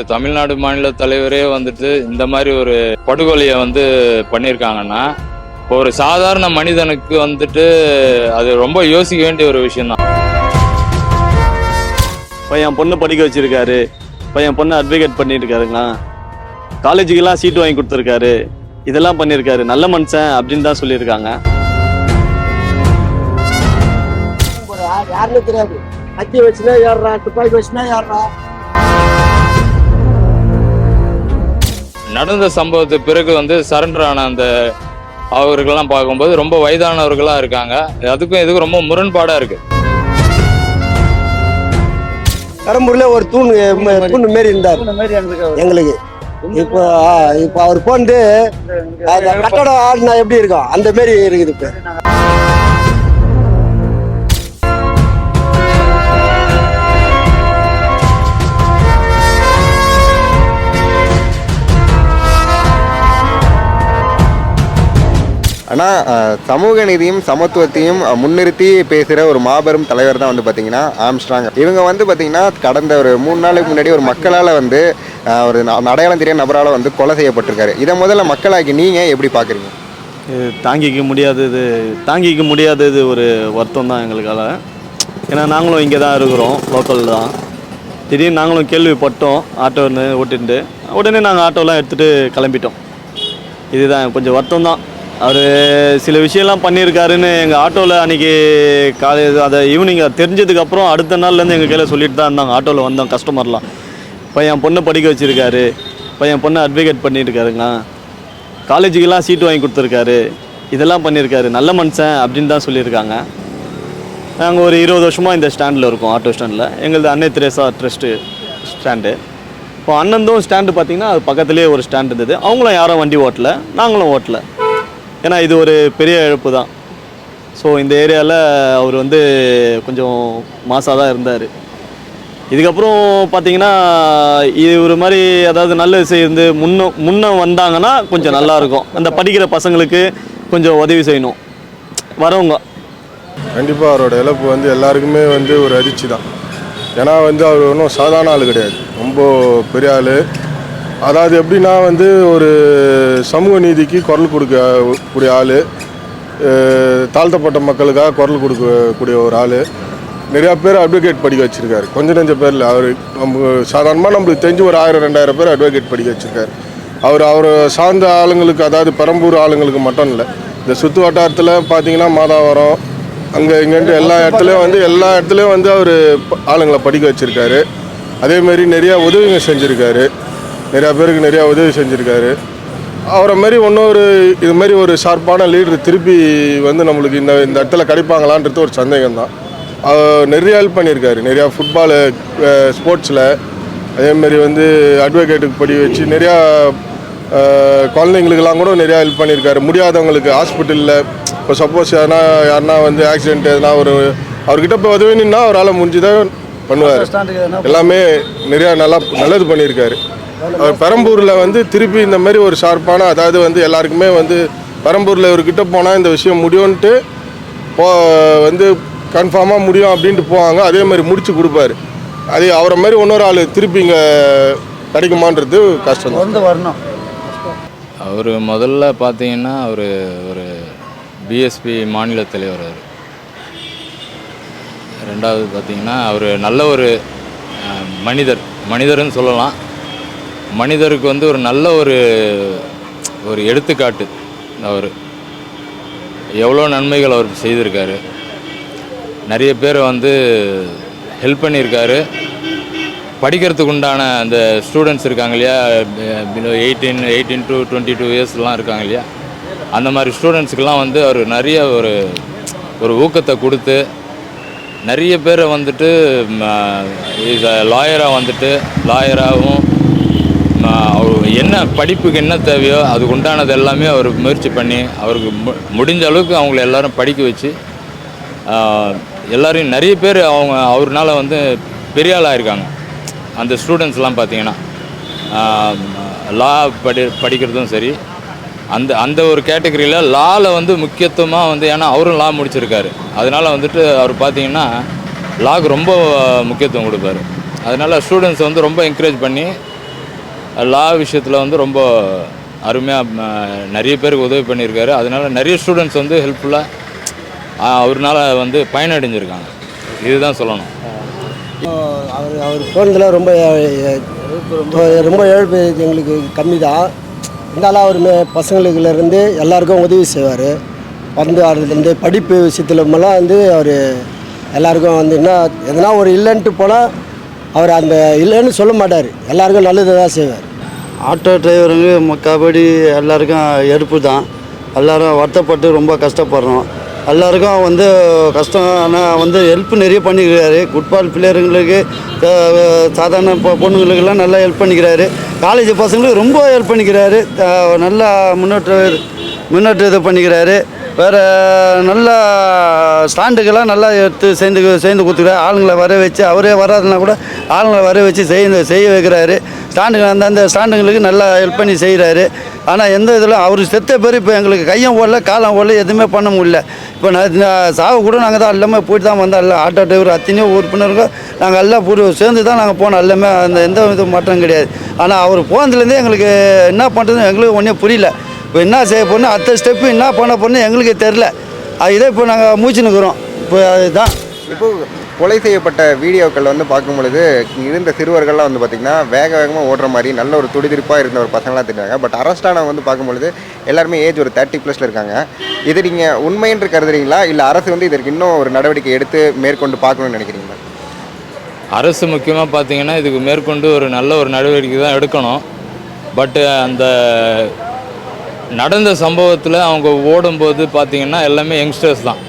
தமிழ்நாடு மாநில தலைவரே வந்துட்டு இந்த மாதிரி ஒரு படுகொலையை வந்து பண்ணியிருக்காங்கன்னா ஒரு சாதாரண மனிதனுக்கு வந்துட்டு அது ரொம்ப யோசிக்க வேண்டிய ஒரு விஷயம் தான். என் பொண்ணு படிக்க வச்சிருக்காரு, என் பொண்ணு அட்வொகேட் பண்ணிட்டு இருக்காருங்களா, காலேஜுக்கெல்லாம் சீட்டு வாங்கி கொடுத்துருக்காரு, இதெல்லாம் பண்ணியிருக்காரு, நல்ல மனுஷன் அப்படின்னு தான் சொல்லியிருக்காங்க. யாருன்னு தெரியாது, கத்தி வச்சுனா ஏறுறா, துப்பாக்கி வச்சுனா ஏறுறா. நடந்த சம்பவத்துக்கு பிறகு வந்து சரண்டர் ஆன அந்த அவர்களெல்லாம் பார்க்கும்போது ரொம்ப வயதானவர்களா இருக்காங்க. அதுக்கும் இதுக்கும் ரொம்ப முரண்பாடா இருக்கு. பெரம்பூர்ல ஒரு தூண் மாரி இருந்தார் எங்களுக்கு. இப்போ அவர் போந்து கட்டடம் ஆடினா எப்படி இருக்கும் அந்த மாரி இருக்குது இப்போ. ஆனால் சமூக நீதியும் சமத்துவத்தையும் முன்னிறுத்தி பேசுகிற ஒரு மாபெரும் தலைவர் தான் வந்து பார்த்திங்கன்னா ஆம்ஸ்ட்ராங். இவங்க வந்து பார்த்திங்கன்னா கடந்த ஒரு 3 நாளுக்கு முன்னாடி ஒரு மக்களால் வந்து ஒரு அடையாளம் தெரியாத நபரால் வந்து கொலை செய்யப்பட்டிருக்காரு. இதை முதல்ல மக்களாகி நீங்கள் எப்படி பார்க்குறீங்க? இது தாங்கிக்க முடியாதது ஒரு வருத்தம் தான் எங்களுக்கால. ஏன்னா நாங்களும் இங்கே தான் இருக்கிறோம், லோக்கல் தான். திடீர்னு நாங்களும் கேள்விப்பட்டோம் ஆட்டோன்னு ஓட்டிட்டு, உடனே நாங்கள் ஆட்டோலாம் எடுத்துகிட்டு கிளம்பிட்டோம். இதுதான் கொஞ்சம் வருத்தம் தான். அவர் சில விஷயம்லாம் பண்ணியிருக்காருன்னு எங்கள் ஆட்டோவில் அன்றைக்கி காலையில் அதை ஈவினிங் தெரிஞ்சதுக்கப்புறம் அடுத்த நாள்லேருந்து எங்கள் கையில் சொல்லிட்டு தான் இருந்தாங்க. ஆட்டோவில் வந்தோம் கஸ்டமர்லாம், என் பொண்ணு படிக்க வச்சுருக்காரு, என் பொண்ணு அட்வொகேட் பண்ணியிருக்காருங்களா, காலேஜுக்கெல்லாம் சீட்டு வாங்கி கொடுத்துருக்காரு, இதெல்லாம் பண்ணியிருக்காரு, நல்ல மனுஷன் அப்படின்னு தான் சொல்லியிருக்காங்க. நாங்கள் ஒரு 20 வருஷமாக இந்த ஸ்டாண்டில் இருக்கோம், ஆட்டோ ஸ்டாண்டில். எங்களது அன்னை தெரேசா ட்ரஸ்ட்டு ஸ்டாண்டு. இப்போ அண்ணந்தும் ஸ்டாண்டு பார்த்திங்கன்னா அது பக்கத்துலேயே ஒரு ஸ்டாண்ட் இருந்தது. அவங்களும் யாரும் வண்டி ஓட்டலை, நாங்களும் ஓட்டலை. ஏன்னா இது ஒரு பெரிய இழப்பு தான். ஸோ இந்த ஏரியாவில் அவர் வந்து கொஞ்சம் மாசாக தான் இருந்தார். இதுக்கப்புறம் பார்த்திங்கன்னா இது ஒரு மாதிரி அதாவது நல்ல செய்து முன்ன வந்தாங்கன்னா கொஞ்சம் நல்லாயிருக்கும். அந்த படிக்கிற பசங்களுக்கு கொஞ்சம் உதவி செய்யணும் வரவங்க. கண்டிப்பாக அவரோட இழப்பு வந்து எல்லாருக்குமே வந்து ஒரு அதிர்ச்சி தான். ஏன்னா வந்து அவர் ஒன்றும் சாதாரண ஆள் கிடையாது, ரொம்ப பெரிய ஆள். அதாவது எப்படின்னா வந்து ஒரு சமூக நீதிக்கு குரல் கொடுக்கக்கூடிய ஆள், தாழ்த்தப்பட்ட மக்களுக்காக குரல் கொடுக்கக்கூடிய ஒரு ஆள். நிறையா பேர் அட்வொகேட் படிக்க வச்சுருக்காரு, கொஞ்சம் நெஞ்ச பேரில். அவர் நம்ம சாதாரணமாக நம்மளுக்கு தெரிஞ்சு ஒரு 1000-2000 பேர் அட்வொகேட் படிக்க வச்சுருக்காரு. அவர் சார்ந்த ஆளுங்களுக்கு, அதாவது பெரம்பூர் ஆளுங்களுக்கு மட்டும் இல்லை, இந்த சுற்று வட்டாரத்தில் பார்த்தீங்கன்னா மாதாவரம் அங்கே இங்கேன்ட்டு எல்லா இடத்துலையும் வந்து அவர் ஆளுங்களை படிக்க வச்சுருக்காரு. அதேமாரி நிறையா உதவிங்க செஞ்சுருக்காரு, நிறையா பேருக்கு நிறையா உதவி செஞ்சுருக்காரு. அவரை மாரி இன்னொரு இது மாதிரி ஒரு ஷார்ப்பான லீடர் திருப்பி வந்து நம்மளுக்கு இந்த இடத்துல கிடைப்பாங்களான்றது ஒரு சந்தேகம் தான். நிறையா ஹெல்ப் பண்ணியிருக்காரு, நிறையா ஃபுட்பாலு ஸ்போர்ட்ஸில். அதேமாரி வந்து அட்வொகேட்டுக்கு படி வச்சு நிறையா குழந்தைங்களுக்கெல்லாம் கூட நிறையா ஹெல்ப் பண்ணியிருக்காரு. முடியாதவங்களுக்கு ஹாஸ்பிட்டலில் இப்போ சப்போஸ் யாருன்னா வந்து ஆக்சிடென்ட் எதுனா அவர்கிட்ட போய் உதவினா அவரால் முடிஞ்சுதான் பண்ணுவார். எல்லாமே நிறையா நல்லது பண்ணியிருக்காரு. பெரம்பூரில் வந்து திருப்பி இந்த மாதிரி ஒரு ஷார்ப்பான, அதாவது வந்து எல்லாருக்குமே வந்து பெரம்பூரில் இவர்கிட்ட போனால் இந்த விஷயம் முடியும்ன்ட்டு வந்து கன்ஃபார்மாக முடியும் அப்படின்ட்டு போவாங்க. அதே மாதிரி முடிச்சு கொடுப்பாரு. அதே அவரை மாதிரி இன்னொரு ஆள் திருப்பி இங்கே கிடைக்குமான்றது கஷ்டம் வந்து வரணும். அவர் முதல்ல பார்த்தீங்கன்னா அவர் ஒரு பிஎஸ்பி மாநில தலைவர். அவர் ரெண்டாவது பார்த்தீங்கன்னா அவர் நல்ல ஒரு மனிதர்னு சொல்லலாம். மனிதருக்கு வந்து ஒரு நல்ல ஒரு எடுத்துக்காட்டு. அவர் எவ்வளோ நன்மைகள் அவர் செய்திருக்காரு, நிறைய பேரை வந்து ஹெல்ப் பண்ணியிருக்காரு. படிக்கிறதுக்கு உண்டான அந்த ஸ்டூடெண்ட்ஸ் இருக்காங்க இல்லையா, 18 to 22 இயர்ஸ்லாம் இருக்காங்க இல்லையா, அந்த மாதிரி ஸ்டூடெண்ட்ஸுக்கெல்லாம் வந்து அவர் நிறைய ஒரு ஊக்கத்தை கொடுத்து நிறைய பேரை வந்துட்டு லாயராகவும் அவர் என்ன படிப்புக்கு என்ன தேவையோ அதுக்கு உண்டானது எல்லாமே அவர் முயற்சி பண்ணி அவருக்கு முடிஞ்ச அளவுக்கு அவங்கள எல்லோரும் படிக்க வச்சு எல்லோரையும் நிறைய பேர் அவர்னால வந்து பெரிய ஆளாக இருக்காங்க. அந்த ஸ்டூடெண்ட்ஸ்லாம் பார்த்திங்கன்னா லா படிக்கிறதும் சரி, அந்த ஒரு கேட்டகரியில் லாவில் வந்து முக்கியத்துவமாக வந்து, ஏன்னா அவரும் லா முடிச்சிருக்காரு, அதனால் வந்துட்டு அவர் பார்த்திங்கன்னா லாக்கு ரொம்ப முக்கியத்துவம் கொடுப்பாரு. அதனால் ஸ்டூடெண்ட்ஸ் வந்து ரொம்ப என்கரேஜ் பண்ணி லா விஷயத்தில் வந்து ரொம்ப அருமையாக நிறைய பேருக்கு உதவி பண்ணியிருக்காரு. அதனால நிறைய ஸ்டூடெண்ட்ஸ் வந்து ஹெல்ப்ஃபுல்லாக அவர்னால வந்து பயனடைஞ்சிருக்காங்க. இதுதான் சொல்லணும். அவர் போனதில் ரொம்ப ரொம்ப இழப்பு எங்களுக்கு கம்மி தான். இருந்தாலும் அவர் பசங்களுக்குலேருந்து எல்லாருக்கும் உதவி செய்வார். வந்து அதுலேருந்து படிப்பு விஷயத்துலமெல்லாம் வந்து அவர் எல்லாருக்கும் வந்து எதனா ஒரு இல்லைன்ட்டு போனால் அவர் அந்த இல்லைன்னு சொல்ல மாட்டார். எல்லாருக்கும் நல்லது தான் செய்வார். ஆட்டோ டிரைவருங்க கபடி எல்லாருக்கும் எடுப்பு தான். எல்லோரும் வருத்தப்பட்டு ரொம்ப கஷ்டப்படுறோம். எல்லாருக்கும் வந்து கஷ்டம். ஆனால் வந்து ஹெல்ப் நிறைய பண்ணிக்கிறாரு. ஃபுட்பால் பிளேயருங்களுக்கு சாதாரண பொண்ணுங்களுக்கெல்லாம் நல்லா ஹெல்ப் பண்ணிக்கிறாரு. காலேஜ் பசங்களுக்கு ரொம்ப ஹெல்ப் பண்ணிக்கிறாரு. நல்லா முன்னேற்ற பண்ணிக்கிறாரு. வேறு நல்லா ஸ்டாண்டுக்கெல்லாம் நல்லா எடுத்து சேர்ந்து கொடுத்துக்கிறாரு. ஆளுங்களை வர வச்சு, அவரே வராதுன்னா கூட ஆளுங்களை வர வச்சு செய்ய வைக்கிறாரு. ஸ்டாண்டுங்க அந்த ஸ்டாண்டுங்களுக்கு நல்லா ஹெல்ப் பண்ணி செய்கிறாரு. ஆனால் எந்த இதில் அவர் செத்த பேர் இப்போ எங்களுக்கு கையும் ஓடல காலம் ஓடல, எதுவுமே பண்ண முடியல. இப்போ சாவு கூட நாங்கள் தான் எல்லாமே போயிட்டு தான் வந்தோம். எல்லாம் ஆட்டோ டிரைவர் அத்தனையோ உறுப்பினருங்க நாங்கள் எல்லாம் சேர்ந்து தான் நாங்கள் போனோம். எல்லாமே அந்த எந்த இது மாற்றம் கிடையாது. ஆனால் அவர் போனதுலேருந்தே எங்களுக்கு என்ன பண்ணுறதுன்னு எங்களுக்கு ஒன்றே புரியல. இப்போ என்ன செய்ய போகணும், அடுத்த ஸ்டெப்பு என்ன பண்ண போகணும் எங்களுக்கு தெரில. இதே இப்போ நாங்கள் மூச்சுன்னுக்குறோம். இப்போ அதுதான் இப்போது கொலை செய்யப்பட்ட வீடியோக்கள் வந்து பார்க்கும் பொழுது இருந்த சிறுவர்கள்லாம் வந்து பார்த்திங்கன்னா வேகமாக ஓடுற மாதிரி நல்ல ஒரு துடிதுடிப்பாக இருந்த ஒரு பசங்களாம் தெரியாங்க. பட் அரெஸ்டானவங்க வந்து பார்க்கும்பொழுது எல்லாருமே ஏஜ் ஒரு 30+ இருக்காங்க. இது நீங்கள் உண்மைன்று கருதுறீங்களா, இல்லை அரசு வந்து இதற்கு இன்னும் ஒரு நடவடிக்கை எடுத்து மேற்கொண்டு பார்க்கணும்னு நினைக்கிறீங்களா? அரசு முக்கியமாக பார்த்தீங்கன்னா இதுக்கு மேற்கொண்டு ஒரு நல்ல ஒரு நடவடிக்கை தான் எடுக்கணும். பட்டு அந்த நடந்த சம்பவத்தில் அவங்க ஓடும்போது பார்த்திங்கன்னா எல்லாமே யங்ஸ்டர்ஸ் தான்.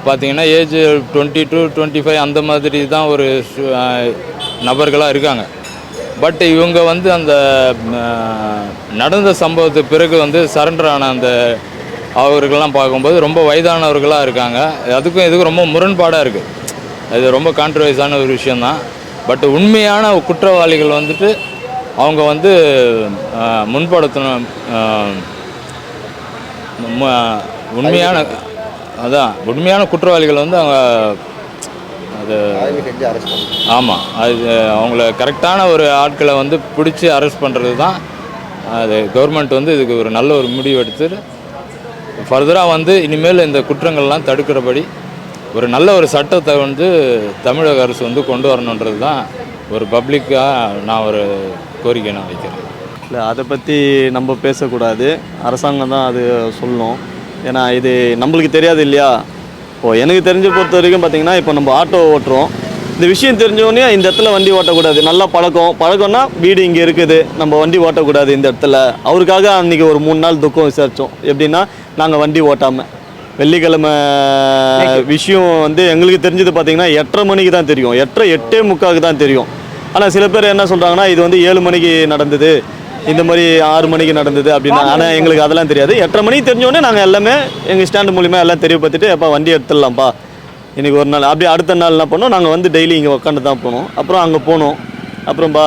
பார்த்திங்கன்னா ஏஜ் 20 to 25 அந்த மாதிரி தான் ஒரு நபர்களாக இருக்காங்க. பட் இவங்க வந்து அந்த நடந்த சம்பவத்துக்கு பிறகு வந்து சரண்டர் ஆன அந்த அவர்கள்லாம் பார்க்கும்போது ரொம்ப வயதானவர்களாக இருக்காங்க. அதுக்கும் இதுக்கும் ரொம்ப முரண்பாடாக இருக்குது. அது ரொம்ப கான்ட்ரவர்ஸான ஒரு விஷயந்தான். பட் உண்மையான குற்றவாளிகள் வந்துட்டு அவங்க வந்து முன்படுத்தணும். உண்மையான குற்றவாளிகள் வந்து அவங்க அது ஆமாம், அது அவங்கள கரெக்டான ஒரு ஆட்களை வந்து பிடிச்சி அரெஸ்ட் பண்ணுறது தான். அது கவர்மெண்ட் வந்து இதுக்கு ஒரு நல்ல ஒரு முடிவு எடுத்து ஃபர்தராக வந்து இனிமேல் இந்த குற்றங்கள்லாம் தடுக்கிறபடி ஒரு நல்ல ஒரு சட்டத்தை வந்து தமிழக அரசு வந்து கொண்டு வரணுன்றது தான் ஒரு பப்ளிக்காக நான் ஒரு கோரிக்கை நான் வைக்கிறேன். இல்லை, அதை பற்றி நம்ம பேசக்கூடாது. அரசாங்கம் தான் அது சொல்லணும். ஏன்னா இது நம்மளுக்கு தெரியாது இல்லையா. இப்போது எனக்கு தெரிஞ்ச பொறுத்த வரைக்கும் பார்த்திங்கன்னா, இப்போ நம்ம ஆட்டோ ஓட்டுறோம். இந்த விஷயம் தெரிஞ்சோடனே இந்த இடத்துல வண்டி ஓட்டக்கூடாது. நல்லா பழக்கம்னா வீடு இங்கே இருக்குது, நம்ம வண்டி ஓட்டக்கூடாது இந்த இடத்துல. அவருக்காக அன்றைக்கி ஒரு 3 நாள் துக்கம் விசாரித்தோம். எப்படின்னா, நாங்கள் வண்டி ஓட்டாமல் வெள்ளிக்கிழமை விஷயம் வந்து எங்களுக்கு தெரிஞ்சது பார்த்திங்கன்னா 8:30 மணிக்கு தான் தெரியும். 8:45 தான் தெரியும். ஆனால் சில பேர் என்ன சொல்கிறாங்கன்னா, இது வந்து 7 மணிக்கு நடந்தது, இந்த மாதிரி 6 மணிக்கு நடந்தது அப்படின்னா. ஆனால் எங்களுக்கு அதெல்லாம் தெரியாது. 8:30 மணிக்கு தெரிஞ்சோடனே நாங்கள் எல்லாமே எங்கள் ஸ்டாண்டு மூலிமா எல்லாம் தெரியப்படுத்திட்டு, எப்போ வண்டி எடுத்துடலாம்ப்பா இன்றைக்கி ஒரு நாள். அப்படியே அடுத்த நாள் என்ன பண்ணோம், நாங்கள் வந்து டெய்லி இங்கே உட்காந்து தான் போனோம். அப்புறம் அங்கே போனோம். அப்புறம்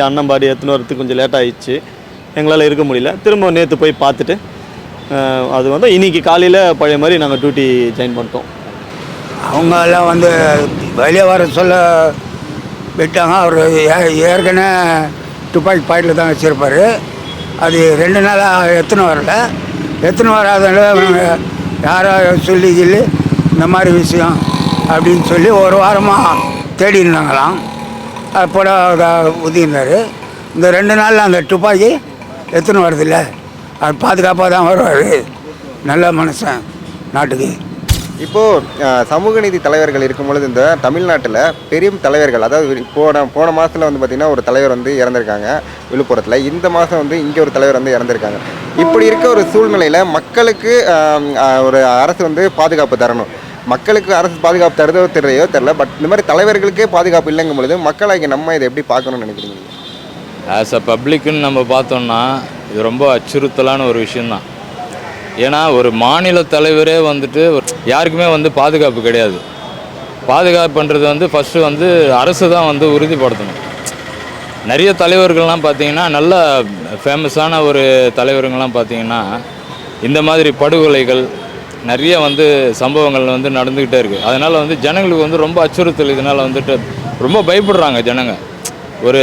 அண்ணன் பாடி எடுத்துன்னு வரதுக்கு கொஞ்சம் லேட் ஆகிடுச்சு. எங்களால் இருக்க முடியல. திரும்ப நேற்று போய் பார்த்துட்டு அது வந்து இன்றைக்கி காலையில் பழைய மாதிரி நாங்கள் டியூட்டி ஜாயின் பண்ணிட்டோம். அவங்க எல்லாம் வந்து வெளியே வர சொல்ல விட்டாங்க. அவர் ஏற்கனவே துப்பாக்கி பாக்கெட்டில் தான் வச்சுருப்பார். அது 2 நாளாக எத்தனை வராதனால யாரோ சொல்லி இந்த மாதிரி விஷயம் அப்படின்னு சொல்லி ஒரு வாரமாக தேடி இருந்தாங்களாம். அப்போட ஊதியிருந்தார். இந்த 2 நாளில் அந்த துப்பாக்கி எத்தனை வருதில்ல, அது பாதுகாப்பாக தான் வருவார். நல்ல மனுஷன் நாட்டுக்கு. இப்போது சமூக நீதி தலைவர்கள் இருக்கும் பொழுது இந்த தமிழ்நாட்டில் பெரிய தலைவர்கள், அதாவது போன மாதத்தில் வந்து பார்த்திங்கன்னா ஒரு தலைவர் வந்து இறந்துருக்காங்க விழுப்புரத்தில். இந்த மாதம் வந்து இங்கே ஒரு தலைவர் வந்து இறந்துருக்காங்க. இப்படி இருக்க ஒரு சூழ்நிலையில் மக்களுக்கு ஒரு அரசு வந்து பாதுகாப்பு தரணும். மக்களுக்கு அரசு பாதுகாப்பு தருதோ தெரில. பட் இந்த மாதிரி தலைவர்களுக்கே பாதுகாப்பு இல்லைங்கும் பொழுது மக்களாகி நம்ம இதை எப்படி பார்க்கணும்னு நினைக்கிறீங்க? ஆஸ் அ பப்ளிக்குன்னு நம்ம பார்த்தோம்னா இது ரொம்ப அச்சுறுத்தலான ஒரு விஷயந்தான். ஏன்னா ஒரு மாநில தலைவரே வந்துட்டு யாருக்குமே வந்து பாதுகாப்பு கிடையாது. பாதுகாப்பு பண்ணுறது வந்து ஃபஸ்ட்டு வந்து அரசு தான் வந்து உறுதிப்படுத்தணும். நிறைய தலைவர்கள்லாம் பார்த்திங்கன்னா நல்ல ஃபேமஸான ஒரு தலைவர்கள்லாம் பார்த்திங்கன்னா இந்த மாதிரி படுகொலைகள் நிறைய வந்து சம்பவங்கள் வந்து நடந்துக்கிட்டே இருக்குது. அதனால் வந்து ஜனங்களுக்கு வந்து ரொம்ப அச்சுறுத்தல். இதனால் வந்துட்டு ரொம்ப பயப்படுறாங்க ஜனங்க. ஒரு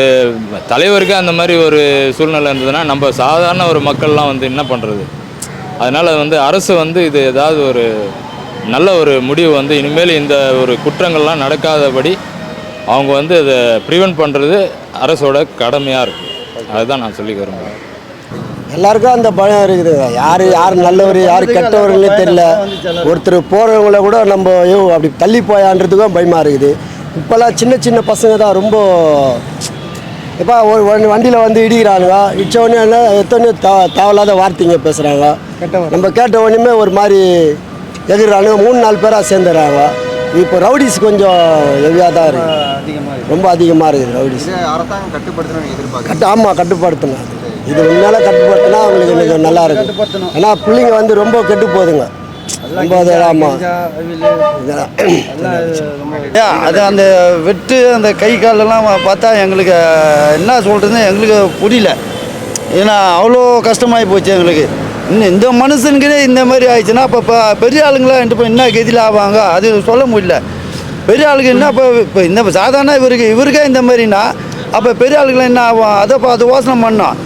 தலைவருக்கு அந்த மாதிரி ஒரு சூழ்நிலை இருந்ததுன்னா நம்ம சாதாரண ஒரு மக்கள்லாம் வந்து என்ன பண்ணுறது? அதனால் வந்து அரசு வந்து இது ஏதாவது ஒரு நல்ல ஒரு முடிவு வந்து இனிமேல் இந்த ஒரு குற்றங்கள்லாம் நடக்காதபடி அவங்க வந்து இதை ப்ரிவென்ட் பண்ணுறது அரசோட கடமையாக இருக்குது. அதுதான் நான் சொல்லி விரும்புகிறேன். எல்லாருக்கும் அந்த பயம் இருக்குதுங்க. யார் நல்லவர் யார் கெட்டவர்களே தெரியல. ஒருத்தர் போகிறவங்கள கூட நம்ம அப்படி தள்ளி போயான்றதுக்கும் பயமாக இருக்குது. இப்போல்லாம் சின்ன சின்ன பசங்க தான் ரொம்ப இப்போ ஒரு வண்டியில் வந்து இடிக்கிறானுங்க. இடித்த உடனே என்ன எத்தனை தேவையில்லாத வார்த்தைங்க பேசுகிறாங்க. நம்ம கேட்ட உடனே ஒரு மாதிரி எதிர்றானுங்க. 3-4 பேராக சேர்ந்துடுறாங்க. இப்போ ரவுடிஸ் கொஞ்சம் ஹெவியாக தான் இருக்குது, ரொம்ப அதிகமாக இருக்குது ரவுடிஸ். அரசாங்கம் கட்டுப்படுத்தணும்னு எதிர்பார்க்க ஆமாம், கட்டுப்படுத்தணும். இது உண்மையில கட்டுப்படுத்தினா அவங்களுக்கு கொஞ்சம் நல்லா இருக்கும். ஏன்னா பிள்ளைங்க வந்து ரொம்ப கெட்டு போகுதுங்க. ரொம்ப ஆமாம். அது அந்த வெட்டு அந்த கை காலெல்லாம் பார்த்தா எங்களுக்கு என்ன சொல்கிறதுன்னு எங்களுக்கு புரியல. ஏன்னா அவ்வளோ கஷ்டமாகி போச்சு எங்களுக்கு. இன்னும் இந்த மனுஷனுக்கு இந்த மாதிரி ஆயிடுச்சுன்னா இப்போ பெரிய ஆளுங்களாம் இப்போ என்ன கதியில் ஆவாங்க அது சொல்ல முடியல. பெரிய ஆளுக்கு என்ன இப்போ இந்த சாதாரண இவருக்கே இந்த மாதிரின்னா அப்போ பெரிய ஆளுங்களாம் என்ன ஆகும்? அது யோசனை பண்ணோம்.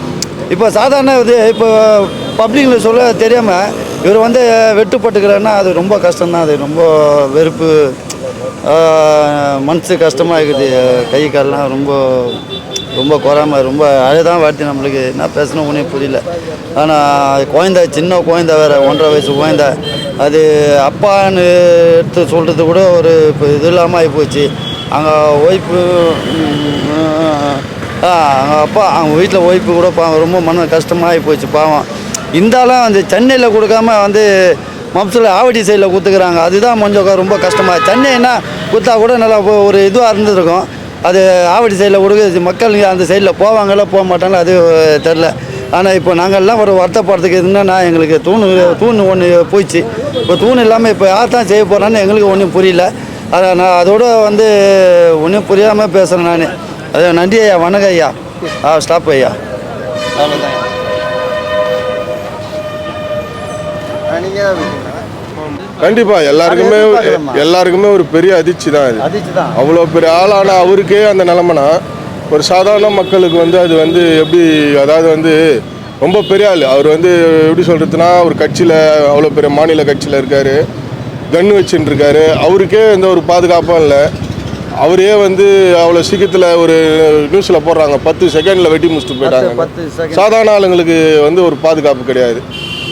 இப்போ சாதாரண இது இப்போ பப்ளிக்கில் சொல்ல தெரியாமல் இவர் வந்து வெட்டுப்பட்டுக்கிறாருன்னா அது ரொம்ப கஷ்டம்தான். அது ரொம்ப வெறுப்பு, மனசு கஷ்டமாக இருக்குது. கை கால்லாம் ரொம்ப ரொம்ப குறாம ரொம்ப அழகாக வார்த்தை. நம்மளுக்கு என்ன பேசணும் ஒன்றே புரியல. ஆனால் குழந்த சின்ன குழந்த வேறு 1.5 வயசு குழந்த, அது அப்பான்னு எடுத்து சொல்கிறது கூட ஒரு இப்போ இது இல்லாமல் ஆகிப்போச்சு. அங்கே ஒய்ஃபு அவங்க அப்பா அவங்க வீட்டில் ஒய்ஃபு கூட பாவம் ரொம்ப மன கஷ்டமாக ஆகிப்போச்சு பாவம். இருந்தாலும் அந்த சென்னையில் கொடுக்காம வந்து மப்சில் ஆவடி சைடில் கொடுத்துக்கிறாங்க. அதுதான் கொஞ்சம் ரொம்ப கஷ்டமாக. சென்னைன்னா கொடுத்தா கூட நல்லா ஒரு இதுவாக இருந்துருக்கும். அது ஆவடி சைடில் கொடுக்க மக்கள் அந்த சைடில் போவாங்களோ போக மாட்டாங்களோ அது தெரில. ஆனால் இப்போ நாங்கள்லாம் ஒரு வருத்தப்படுறதுக்கு என்னன்னா எங்களுக்கு தூண் ஒன்று போயிடுச்சு. இப்போ தூண் இல்லாமல் இப்போ யார் தான் செய்ய போகிறான்னு எங்களுக்கு ஒன்றும் புரியல. அதை நான் அதோட வந்து ஒன்றும் புரியாமல் பேசுகிறேன் நான். அது நன்றி ஐயா, வணக்கம் ஐயா. ஸ்டாப் ஐயா. கண்டிப்பா எல்லாருக்குமே ஒரு பெரிய அதிர்ச்சி தான் அது. அவ்வளோ பெரிய ஆளான அவருக்கே அந்த நிலைமைனா ஒரு சாதாரண மக்களுக்கு வந்து அது வந்து எப்படி, அதாவது வந்து ரொம்ப பெரிய ஆள் அவர் வந்து எப்படி சொல்கிறதுனா ஒரு கட்சியில் அவ்வளோ பெரிய மாநில கட்சியில் இருக்கார், கன்று வச்சுட்டு இருக்காரு. அவருக்கே எந்த ஒரு பாதுகாப்பும் இல்லை. அவரே வந்து அவ்வளோ சீக்கிரத்தில் ஒரு நியூஸில் போடுறாங்க 10 செகண்டில் வெட்டி முடிச்சுட்டு போயிட்டாங்க. சாதாரண ஆளுங்களுக்கு வந்து ஒரு பாதுகாப்பு கிடையாது.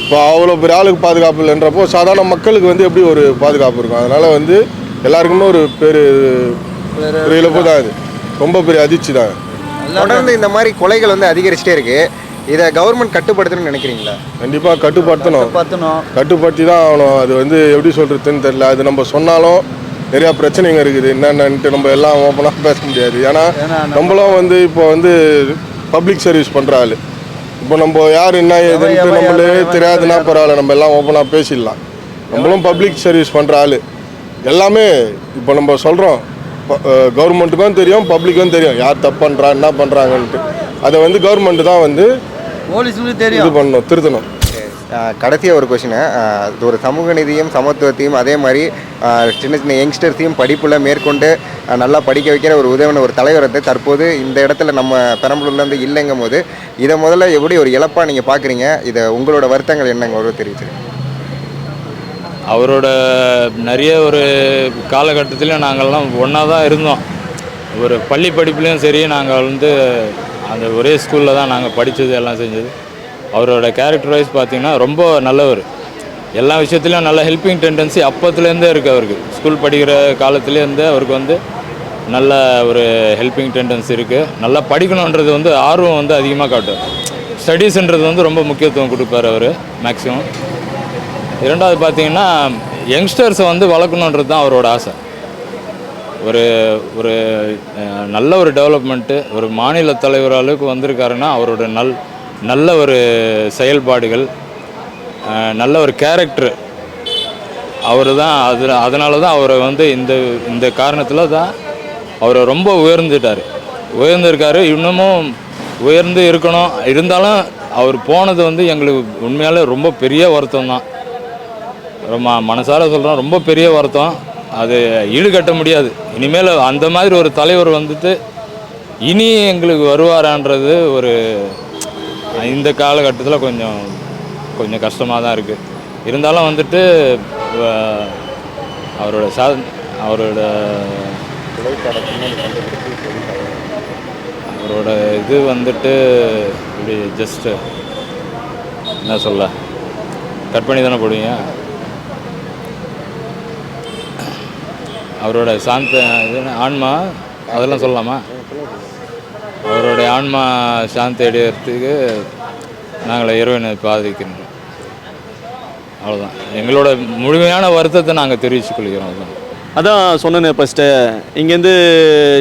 இப்போ அவ்வளோ பெரிய ஆளுக்கு பாதுகாப்பு இல்லைன்றப்போ சாதாரண மக்களுக்கு வந்து எப்படி ஒரு பாதுகாப்பு இருக்கும்? அதனால் வந்து எல்லாருக்குமே ஒரு இழப்பு தான். அது ரொம்ப பெரிய அதிர்ச்சி தான். தொடர்ந்து இந்த மாதிரி கொலைகள் வந்து அதிகரிச்சுட்டே இருக்கு. இதை கவர்மெண்ட் கட்டுப்படுத்தணும்னு நினைக்கிறீங்களா? கண்டிப்பாக கட்டுப்படுத்தி தான் ஆகணும். அது வந்து எப்படி சொல்கிறதுன்னு தெரியல. அது நம்ம சொன்னாலும் நிறையா பிரச்சனைங்க இருக்குது. என்னென்னன்ட்டு நம்ம எல்லாம் ஓப்பனாக பேச முடியாது. ஏன்னா நம்மளும் வந்து இப்போ வந்து பப்ளிக் சர்வீஸ் பண்ணுற ஆள். இப்போ நம்ம யார் என்ன ஏதுன்ட்டு நம்மளே தெரியாதுன்னா பரவாயில்ல, நம்ம எல்லாம் ஓப்பனாக பேசிடலாம். நம்மளும் பப்ளிக் சர்வீஸ் பண்ணுற ஆள். எல்லாமே இப்போ நம்ம சொல்கிறோம், கவர்மெண்ட்டுக்கும் தெரியும், பப்ளிக்கும் தெரியும் யார் தப்பு பண்ணுறா என்ன பண்ணுறாங்கன்ட்டு. அதை வந்து கவர்மெண்ட்டு தான் வந்து இது பண்ணணும், திருத்தணும். கடைசியாக ஒரு கொஷினு, ஒரு சமூக நீதியும் சமத்துவத்தையும் அதே மாதிரி சின்ன சின்ன யங்ஸ்டர்ஸையும் படிப்பில் மேற்கொண்டு நல்லா படிக்க வைக்கிற ஒரு உதவின ஒரு தலைவரத்தை தற்போது இந்த இடத்துல நம்ம பெரம்பலூர்லேருந்து இல்லைங்கும் போது இதை முதல்ல எப்படி ஒரு இழப்பாக நீங்கள் பார்க்குறீங்க? இதை உங்களோட வருத்தங்கள் என்னங்க ஒரு தெரிவிச்சிருக்கீங்க? அவரோட நிறைய ஒரு காலகட்டத்திலையும் நாங்கள்லாம் ஒன்றா தான் இருந்தோம். ஒரு பள்ளி படிப்புலேயும் சரி, நாங்கள் வந்து அந்த ஒரே ஸ்கூலில் தான் நாங்கள் படித்தது எல்லாம் செஞ்சது. அவரோட கேரக்டர் வைஸ் பார்த்திங்கன்னா ரொம்ப நல்லவர். எல்லா விஷயத்துலையும் நல்ல ஹெல்ப்பிங் டெண்டன்சி அப்போத்துலேருந்தே இருக்குது அவருக்கு. ஸ்கூல் படிக்கிற காலத்துலேருந்தே அவருக்கு வந்து நல்ல ஒரு ஹெல்ப்பிங் டெண்டன்சி இருக்குது. நல்லா படிக்கணுன்றது வந்து ஆர்வம் வந்து அதிகமாக காட்டும். ஸ்டடீஸ்ன்றது வந்து ரொம்ப முக்கியத்துவம் கொடுப்பார் அவர் மேக்ஸிமம். இரண்டாவது பார்த்திங்கன்னா யங்ஸ்டர்ஸை வந்து வளர்க்கணுன்றது தான் அவரோட ஆசை. ஒரு நல்ல ஒரு டெவலப்மெண்ட்டு, ஒரு மாநில தலைவர் அளவுக்கு வந்திருக்காருன்னா அவரோட நல்ல ஒரு செயல்பாடுகள், நல்ல ஒரு கேரக்டர் அவர் தான். அதனால தான் அவரை வந்து இந்த காரணத்தில் தான் அவரை ரொம்ப உயர்ந்திருக்காரு. இன்னமும் உயர்ந்து இருக்கணும். இருந்தாலும் அவர் போனது வந்து எங்களுக்கு உண்மையாலே ரொம்ப பெரிய வருத்தம் தான். ரொம்ப மனசார சொல்கிறோம், ரொம்ப பெரிய வருத்தம். அது ஈடுகட்ட முடியாது. இனிமேல் அந்த மாதிரி ஒரு தலைவர் வந்துட்டு இனி எங்களுக்கு வருவாரான்றது ஒரு இந்த காலகட்டத்தில் கொஞ்சம் கஷ்டமாக தான் இருக்குது. இருந்தாலும் வந்துட்டு அவரோட அவரோட இது வந்துட்டு இப்படி ஜஸ்ட்டு என்ன சொல்ல, கட் பண்ணி தானே போடுவீங்க. அவரோட இது ஆன்மா அதெல்லாம் சொல்லலாமா? அவருடைய ஆன்மா சாந்தி அடையிறதுக்கு நாங்கள் இறைவனை பாதிக்கின்றோம். அவ்வளோதான் எங்களோட முழுமையான வருத்தத்தை நாங்கள் தெரிவித்துக் கொள்கிறோம். அதுதான் அதான் சொன்னேன் ஃபஸ்ட்டு. இங்கேருந்து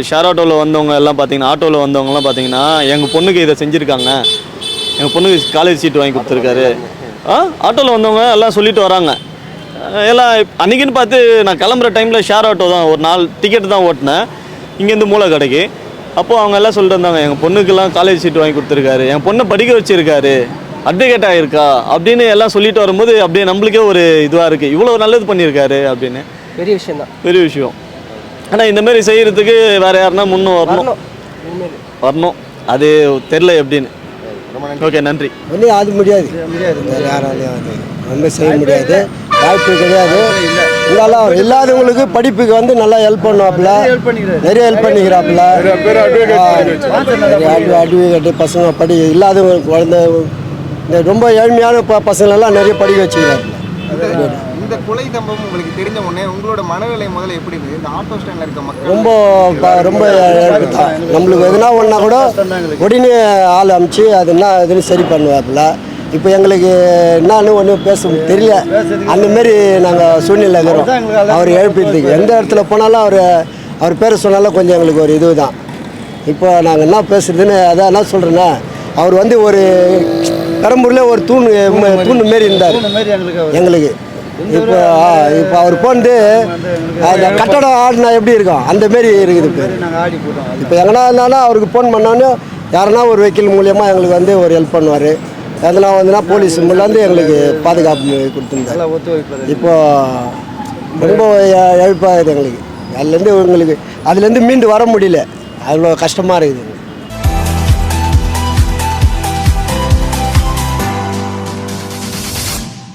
ஷேர் ஆட்டோவில் வந்தவங்க எல்லாம் பார்த்தீங்கன்னா, ஆட்டோவில் வந்தவங்கலாம் பார்த்தீங்கன்னா, எங்கள் பொண்ணுக்கு இதை செஞ்சுருக்காங்க, எங்கள் பொண்ணுக்கு காலேஜ் சீட் வாங்கி கொடுத்துருக்காரு. ஆட்டோவில் வந்தவங்க எல்லாம் சொல்லிட்டு வராங்க. எல்லாம் அன்றைக்கின்னு பார்த்து நான் கிளம்புற டைமில் ஷேர் ஆட்டோ தான் ஒரு 4 டிக்கெட்டு தான் ஓட்டினேன் இங்கேருந்து மூளை கடைக்கு. அப்போது அவங்க எல்லாம் சொல்லிட்டு இருந்தாங்க, எங்கள் பொண்ணுக்கெல்லாம் காலேஜ் சீட் வாங்கி கொடுத்துருக்காரு, என் பொண்ணை படிக்க வச்சுருக்காரு, அட்வொகேட் ஆகிருக்கா அப்படின்னு எல்லாம் சொல்லிட்டு வரும்போது அப்படியே நம்மளுக்கே ஒரு இதுவாக இருக்குது. இவ்வளோ நல்லது பண்ணியிருக்காரு அப்படின்னு. பெரிய விஷயம் தான், பெரிய விஷயம். ஆனால் இந்தமாரி செய்கிறதுக்கு வேறு யாருன்னா முன்னும் வரணும். அது தெரில எப்படின்னு. ஓகே, நன்றி. ஒன்றும் அது முடியாது, யாராலையும் அது ரொம்ப செய்ய முடியாது, வாய்ப்பு கிடையாது. இருந்தாலும் இல்லாதவங்களுக்கு படிப்புக்கு வந்து நல்லா ஹெல்ப் பண்ணுவாப்புல, நிறைய ஹெல்ப் பண்ணிக்கிறாப்புல. அட்வொகேட்டு பசங்க இல்லாதவங்க குழந்தை இந்த ரொம்ப ஏழ்மையான பசங்களெல்லாம் நிறைய படிக்க வச்சுக்கிறாப்புல. இந்த கொலை சம்பவம் உங்களுக்கு தெரிஞ்ச உடனே உங்களோட மனநிலை முதல்ல எப்படி இருக்குது? இந்த ஆட்டோ ஸ்டாண்டில் இருக்க மக்கள் ரொம்ப நம்மளுக்கு எதுனா ஒன்றா கூட உடனே ஆள் அமுச்சு அது என்ன இதுன்னு சரி பண்ணுவாப்புல. இப்போ எங்களுக்கு என்னன்னு ஒன்றும் பேச தெரியல, அந்தமாரி நாங்கள் சூழ்நிலை இருக்கிறோம். அவர் எழுப்பிறதுக்கு எந்த இடத்துல போனாலும் அவர் பேரை சொன்னாலும் கொஞ்சம் எங்களுக்கு ஒரு இது தான். இப்போ நாங்கள் என்ன பேசுறதுன்னு அதான் என்ன சொல்கிறேன்னா, அவர் வந்து ஒரு பெரம்பூரில் ஒரு தூண் மாரி இருந்தார் எங்களுக்கு. இப்போ அவர் போந்து அந்த கட்டடம் ஆடினா எப்படி இருக்கும் அந்த மாரி இருக்குது. இப்போ எங்கன்னா இருந்தாலும் அவருக்கு ஃபோன் பண்ணோன்னு யாருன்னா ஒரு வக்கீல் மூலியமாக எங்களுக்கு வந்து ஒரு ஹெல்ப் பண்ணுவார். எதனா வந்துன்னா போலீஸ் மூலம் எங்களுக்கு பாதுகாப்பு கொடுத்துருந்தார். இப்போது ரொம்ப இழப்பாகுது எங்களுக்கு. அதுலேருந்து மீண்டு வர முடியல, அவ்வளோ கஷ்டமாக இருக்குது.